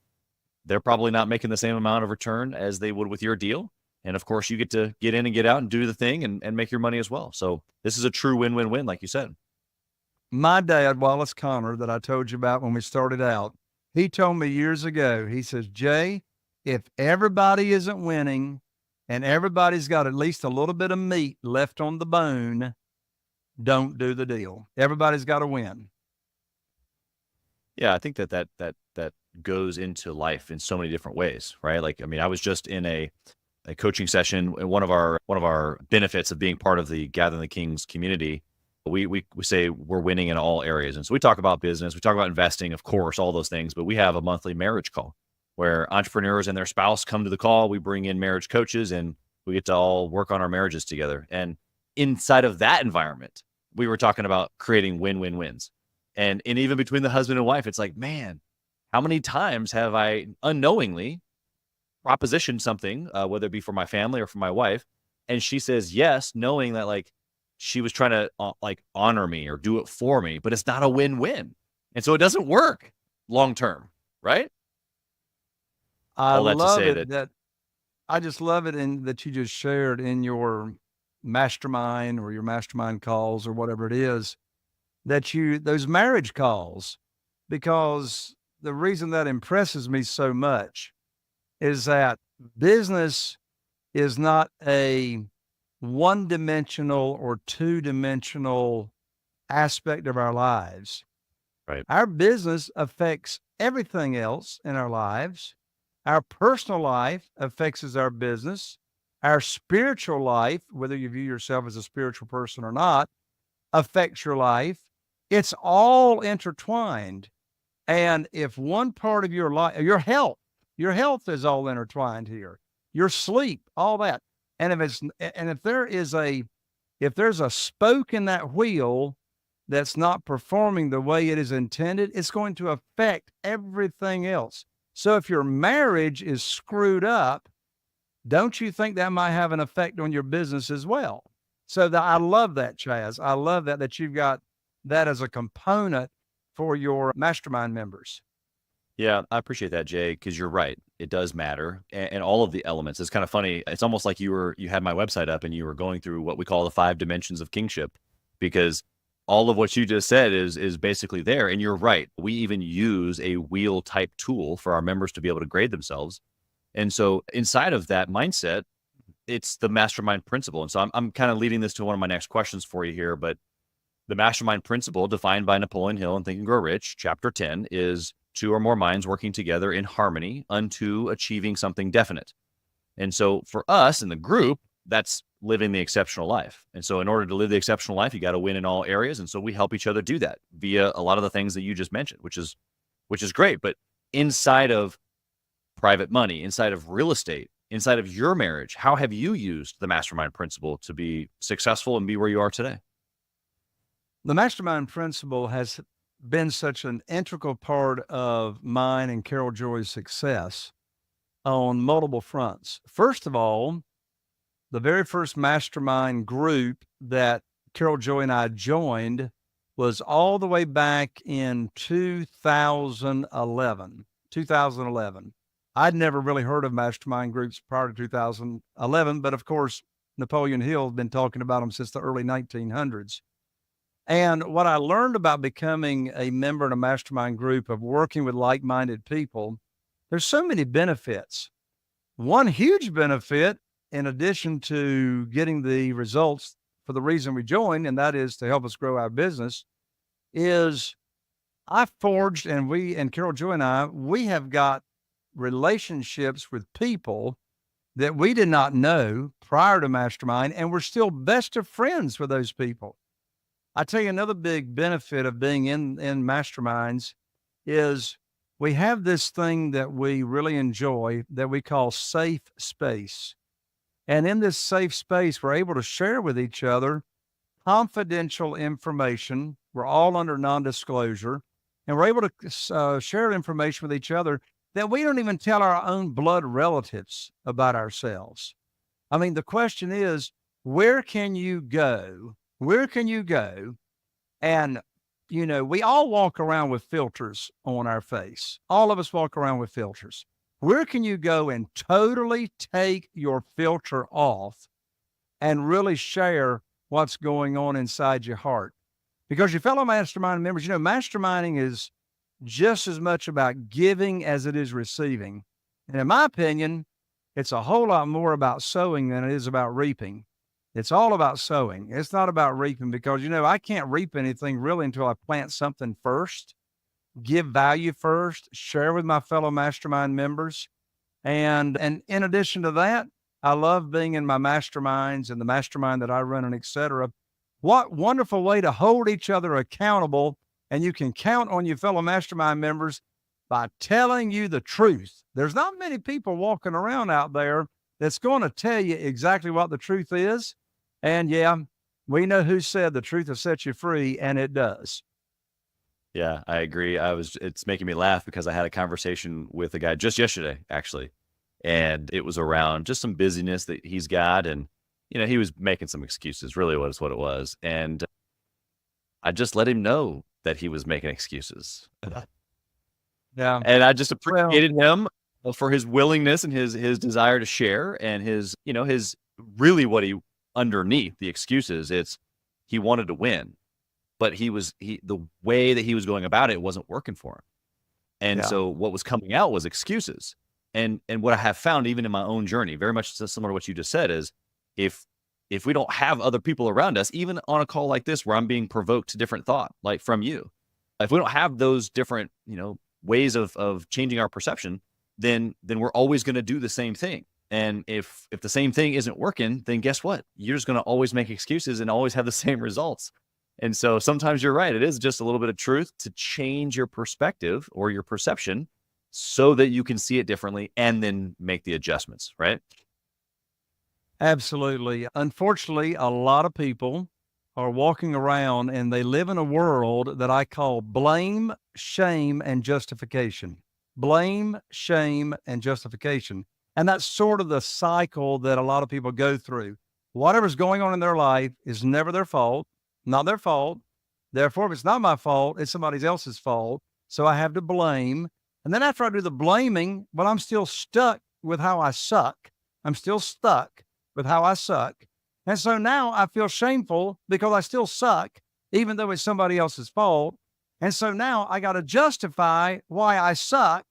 they're probably not making the same amount of return as they would with your deal. And of course, you get to get in and get out and do the thing and make your money as well. So this is a true win-win-win, like you said. My dad, Wallace Connor, that I told you about when we started out, he told me years ago, he says, Jay, if everybody isn't winning and everybody's got at least a little bit of meat left on the bone, don't do the deal. Everybody's got to win. Yeah, I think that goes into life in so many different ways, right? Like, I mean, I was just in a coaching session. One of our benefits of being part of the Gathering the Kings community, we say we're winning in all areas. And so we talk about business, we talk about investing, of course, all those things, but we have a monthly marriage call where entrepreneurs and their spouse come to the call. We bring in marriage coaches and we get to all work on our marriages together. And inside of that environment, we were talking about creating win-win-wins. And even between the husband and wife, it's like, man, how many times have I unknowingly propositioned something, whether it be for my family or for my wife, and she says yes, knowing that like she was trying to honor me or do it for me, but it's not a win-win. And so it doesn't work long-term, right? I love it that I just love it that you just shared in your mastermind or your mastermind calls or whatever it is, those marriage calls, because the reason that impresses me so much is that business is not a one-dimensional or two-dimensional aspect of our lives. Right. Our business affects everything else in our lives. Our personal life affects our business. Our spiritual life, whether you view yourself as a spiritual person or not, affects your life. It's all intertwined. And if one part of your life, your health is all intertwined here. Your sleep, all that. And if there's a spoke in that wheel that's not performing the way it is intended, it's going to affect everything else. So if your marriage is screwed up, don't you think that might have an effect on your business as well? So I love that, Chaz. I love that you've got that as a component for your mastermind members. Yeah, I appreciate that, Jay, because you're right. It does matter. And all of the elements. It's kind of funny. It's almost like you had my website up and you were going through what we call the 5 dimensions of kingship, because all of what you just said is basically there. And you're right. We even use a wheel type tool for our members to be able to grade themselves. And so inside of that mindset, it's the mastermind principle. And so I'm kind of leading this to one of my next questions for you here, but the mastermind principle defined by Napoleon Hill in Think and Grow Rich, chapter 10, is 2 or more minds working together in harmony unto achieving something definite. And so for us in the group, that's living the exceptional life. And so in order to live the exceptional life, you got to win in all areas. And so we help each other do that via a lot of the things that you just mentioned, which is great. But inside of private money, inside of real estate, inside of your marriage, how have you used the mastermind principle to be successful and be where you are today? The mastermind principle has been such an integral part of mine and Carol Joy's success on multiple fronts. First of all, the very first mastermind group that Carol Joy and I joined was all the way back in 2011. I'd never really heard of mastermind groups prior to 2011, but of course, Napoleon Hill had been talking about them since the early 1900s. And what I learned about becoming a member in a mastermind group, of working with like-minded people, there's so many benefits. One huge benefit, in addition to getting the results for the reason we joined, and that is to help us grow our business, is I forged, and Carol Joy and I, we have got relationships with people that we did not know prior to Mastermind, and we're still best of friends with those people. I tell you, another big benefit of being in masterminds is we have this thing that we really enjoy that we call safe space. And in this safe space, we're able to share with each other confidential information. We're all under non-disclosure, and we're able to share information with each other that we don't even tell our own blood relatives about ourselves. I mean, the question is, where can you go? Where can you go? And, you know, we all walk around with filters on our face. All of us walk around with filters. Where can you go and totally take your filter off and really share what's going on inside your heart? Because your fellow mastermind members, you know, masterminding is just as much about giving as it is receiving. And in my opinion, it's a whole lot more about sowing than it is about reaping. It's all about sowing. It's not about reaping, because, you know, I can't reap anything really until I plant something first, give value first, share with my fellow mastermind members. And in addition to that, I love being in my masterminds and the mastermind that I run, and et cetera. What wonderful way to hold each other accountable. And you can count on your fellow mastermind members by telling you the truth. There's not many people walking around out there that's going to tell you exactly what the truth is. And yeah, we know who said the truth will set you free, and it does. Yeah, I agree. It's making me laugh because I had a conversation with a guy just yesterday, actually. And it was around just some busyness that he's got. And, you know, he was making some excuses, really was what it was. And I just let him know that he was making excuses. Yeah. And I just appreciated him for his willingness and his desire to share, and his, you know, his really what he underneath the excuses, it's he wanted to win, but the way that he was going about it wasn't working for him. And so what was coming out was excuses. And what I have found, even in my own journey, very much similar to what you just said, is if we don't have other people around us, even on a call like this, where I'm being provoked to different thought, like from you, if we don't have those different, you know, ways of changing our perception, then we're always going to do the same thing. And if the same thing isn't working, then guess what? You're just going to always make excuses and always have the same results. And so sometimes you're right. It is just a little bit of truth to change your perspective or your perception so that you can see it differently and then make the adjustments, right? Absolutely. Unfortunately, a lot of people are walking around and they live in a world that I call blame, shame, and justification. Blame, shame, and justification. And that's sort of the cycle that a lot of people go through. Whatever's going on in their life is never their fault, not their fault. Therefore, if it's not my fault, it's somebody else's fault. So I have to blame. And then after I do the blaming, but I'm still stuck with how I suck. I'm still stuck with how I suck. And so now I feel shameful because I still suck, even though it's somebody else's fault. And so now I got to justify why I suck.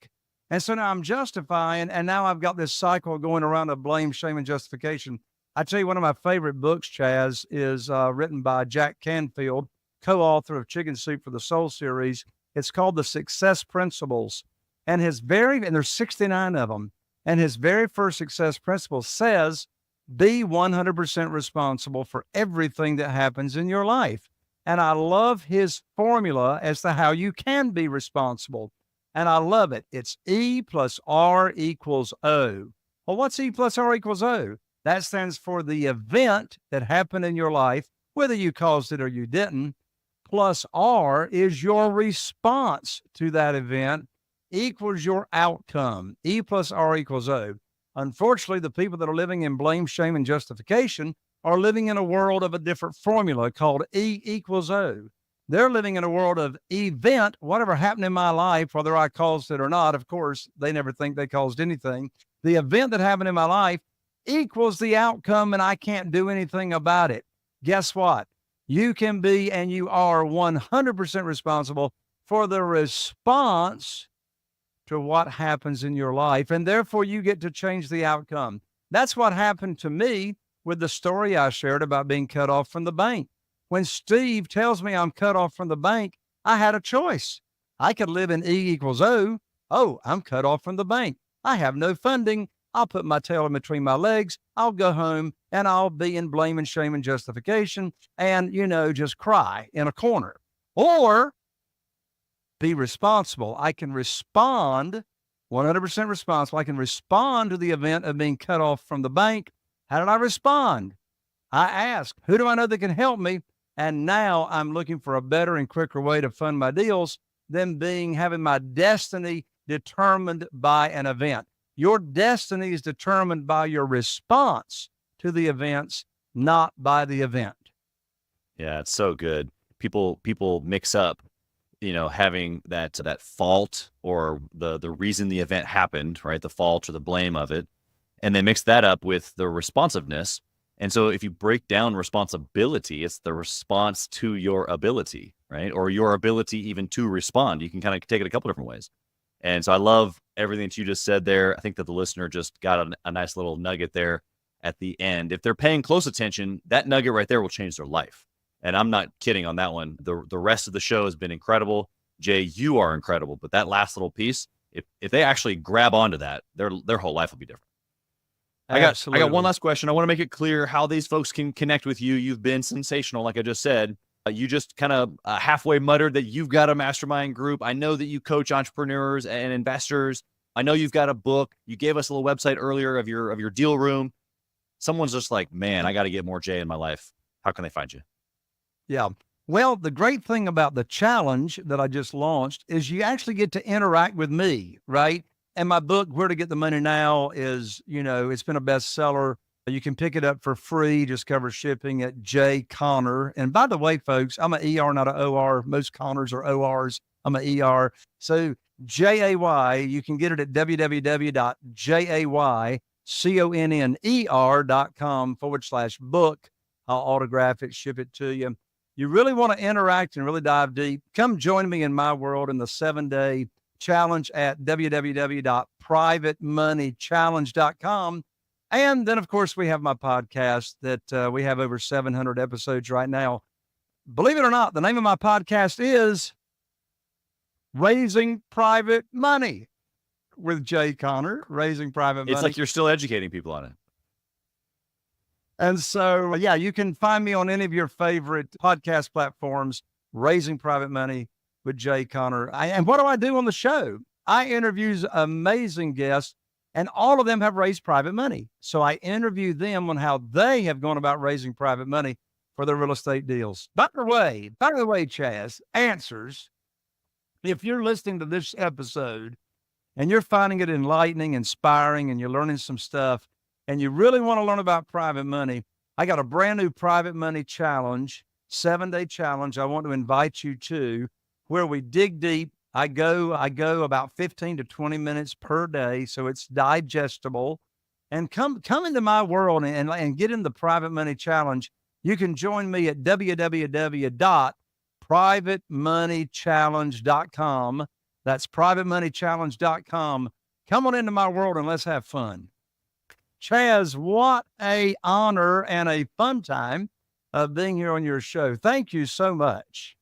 And so now I'm justifying, and now I've got this cycle going around of blame, shame, and justification. I tell you, one of my favorite books, Chaz, is written by Jack Canfield, co-author of Chicken Soup for the Soul series. It's called The Success Principles. And there's 69 of them. And his very first success principle says, be 100% responsible for everything that happens in your life. And I love his formula as to how you can be responsible. And I love it. It's E plus R equals O. Well, what's E plus R equals O? That stands for the event that happened in your life, whether you caused it or you didn't, plus R is your response to that event equals your outcome. E plus R equals O. Unfortunately, the people that are living in blame, shame, and justification are living in a world of a different formula called E equals O. They're living in a world of event, whatever happened in my life, whether I caused it or not. Of course, they never think they caused anything. The event that happened in my life equals the outcome, and I can't do anything about it. Guess what? You can be, and you are 100% responsible for the response to what happens in your life. And therefore you get to change the outcome. That's what happened to me with the story I shared about being cut off from the bank. When Steve tells me I'm cut off from the bank, I had a choice. I could live in E equals O. Oh, I'm cut off from the bank. I have no funding. I'll put my tail in between my legs. I'll go home and I'll be in blame and shame and justification and, just cry in a corner. Or be responsible. I can respond, 100% responsible. I can respond to the event of being cut off from the bank. How did I respond? I asked, who do I know that can help me? And now I'm looking for a better and quicker way to fund my deals than having my destiny determined by an event. Your destiny is determined by your response to the events, not by the event. Yeah, it's so good. People mix up, having that fault or the reason the event happened, right? The fault or the blame of it. And they mix that up with the responsiveness. And so if you break down responsibility, it's the response to your ability, right? Or your ability even to respond. You can kind of take it a couple different ways. And so I love everything that you just said there. I think that the listener just got a nice little nugget there at the end. If they're paying close attention, that nugget right there will change their life. And I'm not kidding on that one. The rest of the show has been incredible. Jay, you are incredible. But that last little piece, if they actually grab onto that, their whole life will be different. I got one last question. I want to make it clear how these folks can connect with you. You've been sensational, like I just said. You just kind of halfway muttered that you've got a mastermind group. I know that you coach entrepreneurs and investors. I know you've got a book. You gave us a little website earlier of your deal room. Someone's just like, man, I got to get more Jay in my life. How can they find you? Yeah. Well, the great thing about the challenge that I just launched is you actually get to interact with me, right? And my book, Where to Get the Money Now, is, it's been a bestseller. You can pick it up for free. Just cover shipping at J Connor. And by the way, folks, I'm an ER, not an OR. Most Connors are ORs. I'm an ER. So JAY, you can get it at www.jayconner.com/book. I'll autograph it, ship it to you. You really want to interact and really dive deep. Come join me in my world in the 7-day challenge at www.privatemoneychallenge.com. And then, of course, we have my podcast that we have over 700 episodes right now. Believe it or not, the name of my podcast is Raising Private Money with Jay Connor, Raising Private Money. It's like you're still educating people on it. And so, yeah, you can find me on any of your favorite podcast platforms, Raising Private Money with Jay Connor. And what do I do on the show? I interview amazing guests, and all of them have raised private money. So I interview them on how they have gone about raising private money for their real estate deals. By the way, Chaz, answers, if you're listening to this episode and you're finding it enlightening, inspiring, and you're learning some stuff, and you really want to learn about private money, I got a brand new private money challenge 7-day challenge I want to invite you to, where we dig deep. I go about 15 to 20 minutes per day, so it's digestible. And come into my world and get in the Private Money Challenge. You can join me at www.privatemoneychallenge.com. That's privatemoneychallenge.com. Come on into my world and let's have fun. Chaz, what a honor and a fun time of being here on your show. Thank you so much.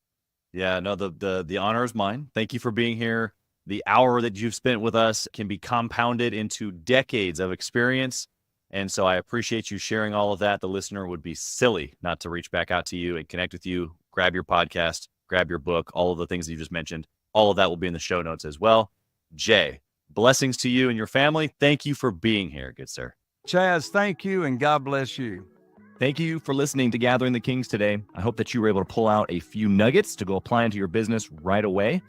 Yeah, no, the honor is mine. Thank you for being here. The hour that you've spent with us can be compounded into decades of experience. And so I appreciate you sharing all of that. The listener would be silly not to reach back out to you and connect with you, grab your podcast, grab your book, all of the things that you just mentioned. All of that will be in the show notes as well. Jay, blessings to you and your family. Thank you for being here, good sir. Chaz, thank you, and God bless you. Thank you for listening to Gathering the Kings today. I hope that you were able to pull out a few nuggets to go apply into your business right away.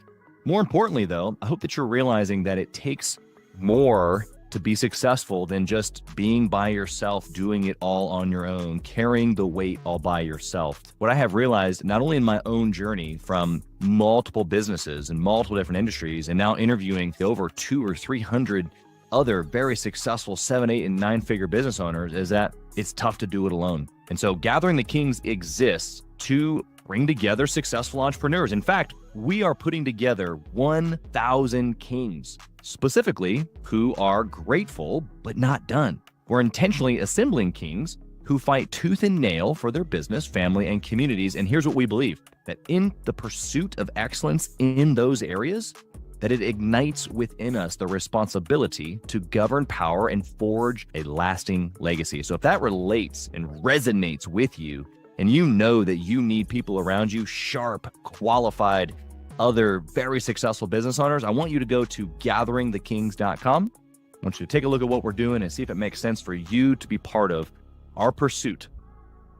More importantly, though, I hope that you're realizing that it takes more to be successful than just being by yourself, doing it all on your own, carrying the weight all by yourself. What I have realized, not only in my own journey from multiple businesses and multiple different industries, and now interviewing over 200 or 300 other very successful 7, 8, and 9-figure business owners, is that it's tough to do it alone. And so Gathering the Kings exists to bring together successful entrepreneurs. In fact, we are putting together 1,000 kings, specifically who are grateful but not done. We're intentionally assembling kings who fight tooth and nail for their business, family, and communities. And here's what we believe, that in the pursuit of excellence in those areas, that it ignites within us the responsibility to govern power and forge a lasting legacy. So if that relates and resonates with you, and you know that you need people around you, sharp, qualified, other very successful business owners, I want you to go to gatheringthekings.com. I want you to take a look at what we're doing and see if it makes sense for you to be part of our pursuit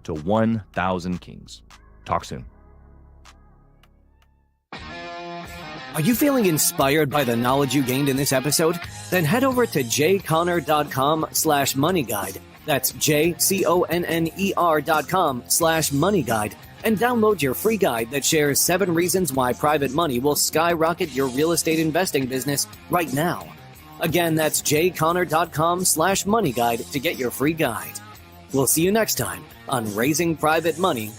to 1,000 kings. Talk soon. Are you feeling inspired by the knowledge you gained in this episode? Then head over to jconner.com/moneyguide. That's jconner.com/moneyguide and download your free guide that shares 7 reasons why private money will skyrocket your real estate investing business right now. Again, that's jconner.com/moneyguide to get your free guide. We'll see you next time on Raising Private Money